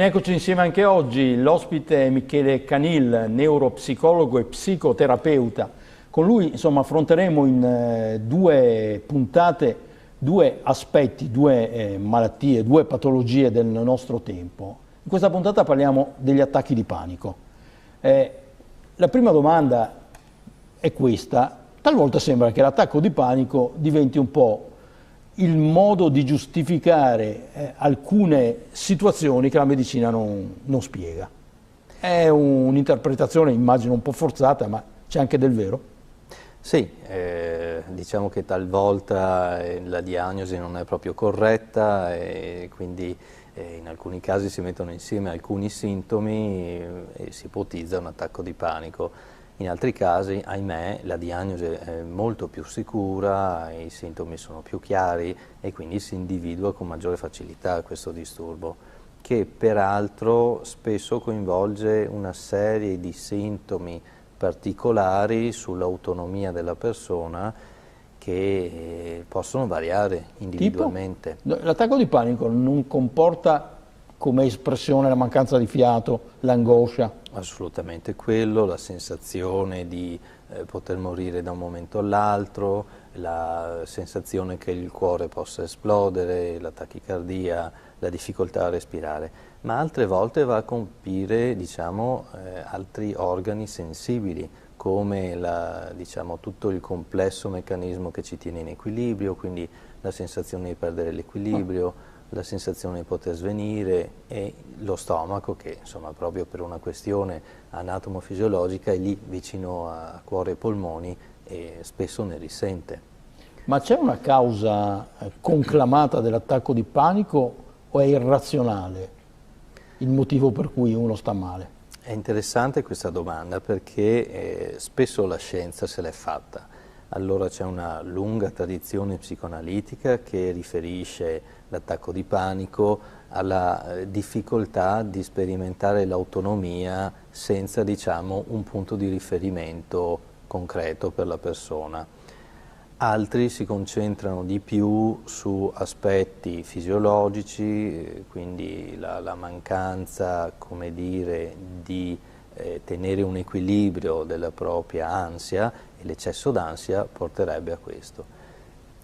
Bene, eccoci insieme anche oggi. L'ospite è Michele Canil, neuropsicologo e psicoterapeuta. Con lui, insomma, affronteremo in due puntate due aspetti, due malattie, due patologie del nostro tempo. In questa puntata parliamo degli attacchi di panico. La prima domanda è questa. Talvolta sembra che l'attacco di panico diventi un po' il modo di giustificare alcune situazioni che la medicina non spiega. È un'interpretazione, immagino, un po' forzata, ma c'è anche del vero? Sì, diciamo che talvolta la diagnosi non è proprio corretta e quindi in alcuni casi si mettono insieme alcuni sintomi e si ipotizza un attacco di panico. In altri casi, ahimè, la diagnosi è molto più sicura, i sintomi sono più chiari e quindi si individua con maggiore facilità questo disturbo, che peraltro spesso coinvolge una serie di sintomi particolari sull'autonomia della persona che possono variare individualmente. L'attacco di panico non comporta come espressione la mancanza di fiato, l'angoscia? Assolutamente quello, la sensazione di poter morire da un momento all'altro, la sensazione che il cuore possa esplodere, la tachicardia, la difficoltà a respirare, ma altre volte va a colpire, diciamo, altri organi sensibili, come diciamo, tutto il complesso meccanismo che ci tiene in equilibrio, quindi la sensazione di perdere l'equilibrio, la sensazione di poter svenire e lo stomaco che insomma proprio per una questione anatomofisiologica è lì vicino a cuore e polmoni e spesso ne risente. Ma c'è una causa conclamata dell'attacco di panico o è irrazionale il motivo per cui uno sta male? È interessante questa domanda perché spesso la scienza se l'è fatta. Allora c'è una lunga tradizione psicoanalitica che riferisce l'attacco di panico alla difficoltà di sperimentare l'autonomia senza, diciamo, un punto di riferimento concreto per la persona. Altri si concentrano di più su aspetti fisiologici, quindi la mancanza, come dire, di tenere un equilibrio della propria ansia e l'eccesso d'ansia porterebbe a questo.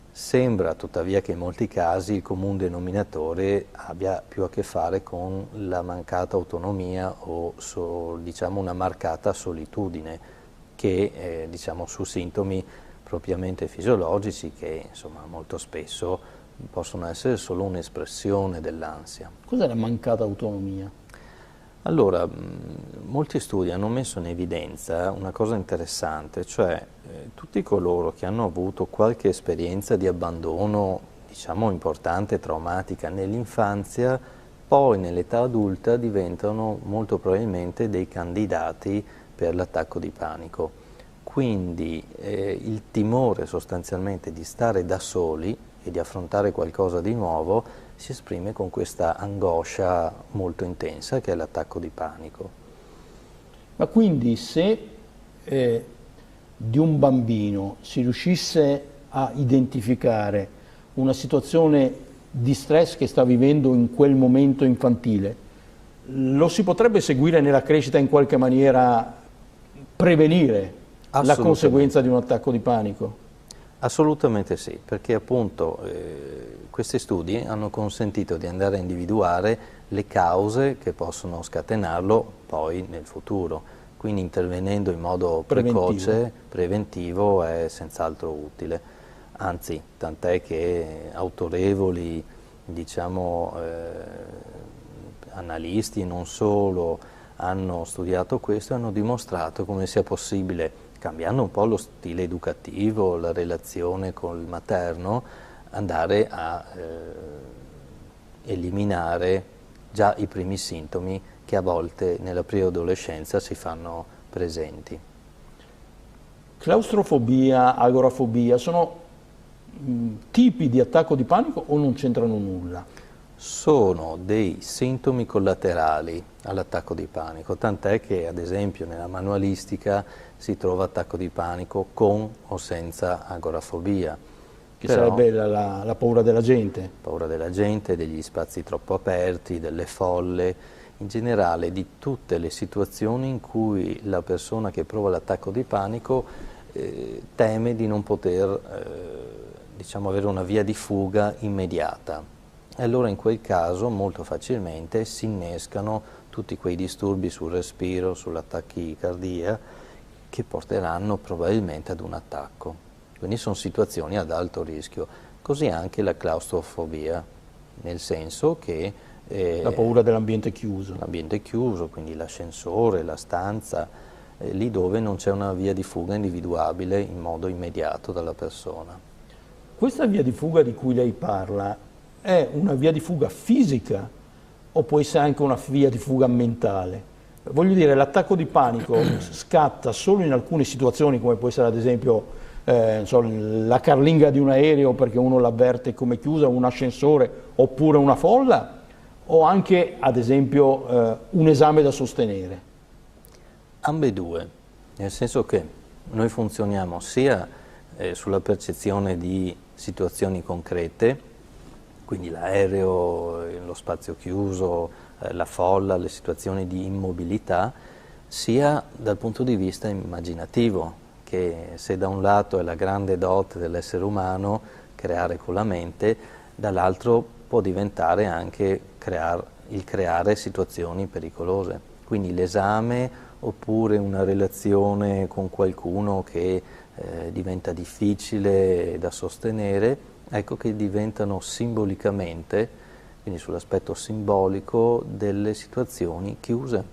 Sembra tuttavia che in molti casi il comune denominatore abbia più a che fare con la mancata autonomia o diciamo una marcata solitudine che diciamo su sintomi propriamente fisiologici che insomma molto spesso possono essere solo un'espressione dell'ansia. Cos'è la mancata autonomia? Allora, molti studi hanno messo in evidenza una cosa interessante, cioè tutti coloro che hanno avuto qualche esperienza di abbandono, diciamo, importante, traumatica nell'infanzia, poi nell'età adulta diventano molto probabilmente dei candidati per l'attacco di panico. Quindi il timore sostanzialmente di stare da soli e di affrontare qualcosa di nuovo si esprime con questa angoscia molto intensa che è l'attacco di panico. Ma quindi se di un bambino si riuscisse a identificare una situazione di stress che sta vivendo in quel momento infantile, lo si potrebbe seguire nella crescita in qualche maniera, prevenire la conseguenza di un attacco di panico? Assolutamente sì, perché appunto questi studi hanno consentito di andare a individuare le cause che possono scatenarlo poi nel futuro, quindi intervenendo in modo precoce, preventivo è senz'altro utile, anzi tant'è che autorevoli, diciamo, analisti e non solo hanno studiato questo e hanno dimostrato come sia possibile, cambiando un po' lo stile educativo, la relazione col materno, andare a eliminare già i primi sintomi che a volte nella preadolescenza si fanno presenti. Claustrofobia, agorafobia sono tipi di attacco di panico o non c'entrano nulla? Sono dei sintomi collaterali all'attacco di panico, tant'è che ad esempio nella manualistica si trova attacco di panico con o senza agorafobia. Che sarebbe la paura della gente. Paura della gente, degli spazi troppo aperti, delle folle in generale di tutte le situazioni in cui la persona che prova l'attacco di panico teme di non poter diciamo, avere una via di fuga immediata. E allora in quel caso molto facilmente si innescano tutti quei disturbi sul respiro, sulla tachicardia, che porteranno probabilmente ad un attacco. Quindi sono situazioni ad alto rischio. Così anche la claustrofobia, nel senso che la paura dell'ambiente chiuso. L'ambiente chiuso, quindi l'ascensore, la stanza, lì dove non c'è una via di fuga individuabile in modo immediato dalla persona. Questa via di fuga di cui lei parla è una via di fuga fisica o può essere anche una via di fuga mentale? Voglio dire, l'attacco di panico scatta solo in alcune situazioni, come può essere ad esempio la carlinga di un aereo perché uno l'avverte come chiusa, un ascensore oppure una folla, o anche ad esempio un esame da sostenere? Ambedue, nel senso che noi funzioniamo sia sulla percezione di situazioni concrete, quindi l'aereo, lo spazio chiuso, la folla, le situazioni di immobilità, sia dal punto di vista immaginativo, che se da un lato è la grande dote dell'essere umano, creare con la mente, dall'altro può diventare anche il creare situazioni pericolose. Quindi l'esame oppure una relazione con qualcuno che diventa difficile da sostenere, ecco che diventano simbolicamente, quindi sull'aspetto simbolico, delle situazioni chiuse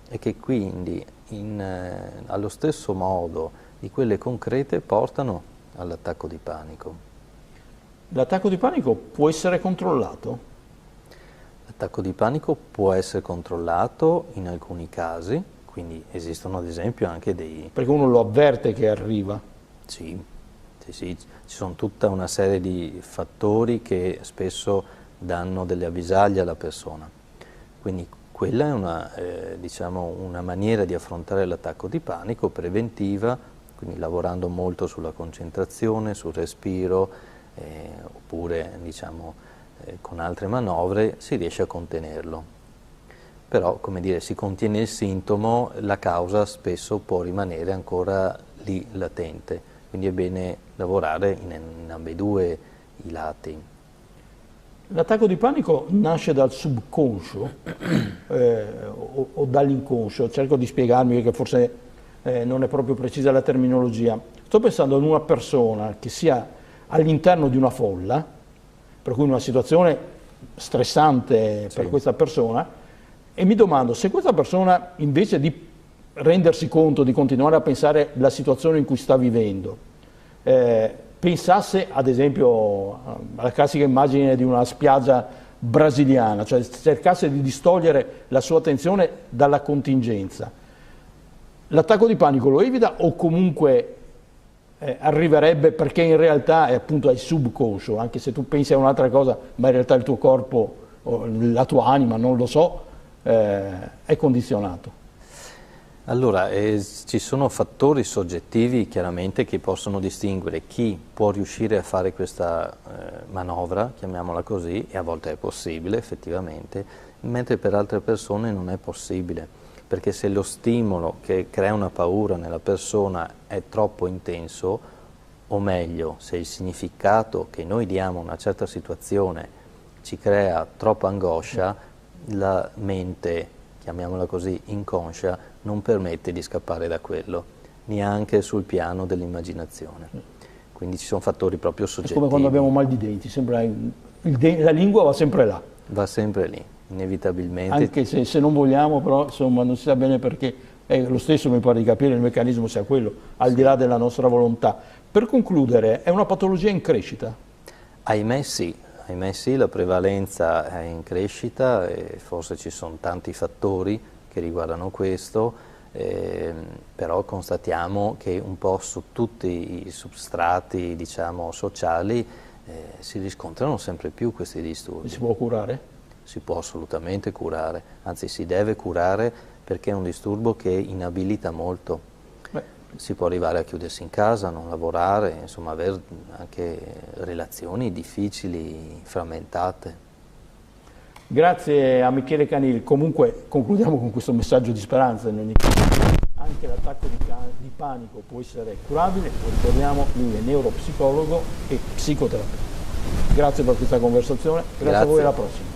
e che quindi allo stesso modo di quelle concrete portano all'attacco di panico. L'attacco di panico può essere controllato? L'attacco di panico può essere controllato in alcuni casi, quindi esistono ad esempio anche dei... Perché uno lo avverte che arriva? Sì, ci sono tutta una serie di fattori che spesso danno delle avvisaglie alla persona. Quindi quella è diciamo, una maniera di affrontare l'attacco di panico preventiva, quindi lavorando molto sulla concentrazione, sul respiro, oppure diciamo, con altre manovre si riesce a contenerlo. Però, come dire, si contiene il sintomo, la causa spesso può rimanere ancora lì latente. Quindi è bene lavorare in ambedue i lati. L'attacco di panico nasce dal subconscio o dall'inconscio? Cerco di spiegarmi perché forse non è proprio precisa la terminologia. Sto pensando ad una persona che sia all'interno di una folla, per cui in una situazione stressante per questa persona, e mi domando se questa persona invece di rendersi conto, di continuare a pensare la situazione in cui sta vivendo, pensasse ad esempio alla classica immagine di una spiaggia brasiliana, cioè cercasse di distogliere la sua attenzione dalla contingenza, l'attacco di panico lo evita o comunque arriverebbe perché in realtà è appunto il subconscio, anche se tu pensi a un'altra cosa, ma in realtà il tuo corpo, o la tua anima, non lo so, è condizionato? Allora, ci sono fattori soggettivi chiaramente che possono distinguere chi può riuscire a fare questa manovra, chiamiamola così, e a volte è possibile effettivamente, mentre per altre persone non è possibile, perché se lo stimolo che crea una paura nella persona è troppo intenso, o meglio, se il significato che noi diamo a una certa situazione ci crea troppa angoscia, la mente, chiamiamola così, inconscia, non permette di scappare da quello, neanche sul piano dell'immaginazione. Quindi ci sono fattori proprio soggettivi. È come quando abbiamo mal di denti, la lingua va sempre là. Va sempre lì, inevitabilmente. Anche se non vogliamo, però insomma non si sa bene perché, è lo stesso mi pare di capire il meccanismo sia quello, al di là della nostra volontà. Per concludere, è una patologia in crescita? Ahimè sì, la prevalenza è in crescita e forse ci sono tanti fattori che riguardano questo, però constatiamo che un po' su tutti i substrati, diciamo, sociali si riscontrano sempre più questi disturbi. Si può curare? Si può assolutamente curare, anzi si deve curare perché è un disturbo che inabilita molto. Si può arrivare a chiudersi in casa, non lavorare, insomma avere anche relazioni difficili, frammentate. Grazie a Michele Canil. Comunque concludiamo con questo messaggio di speranza in ogni caso. Anche l'attacco di panico può essere curabile, lo ricordiamo, lui è neuropsicologo e psicoterapeuta. Grazie per questa conversazione, grazie a voi, alla prossima.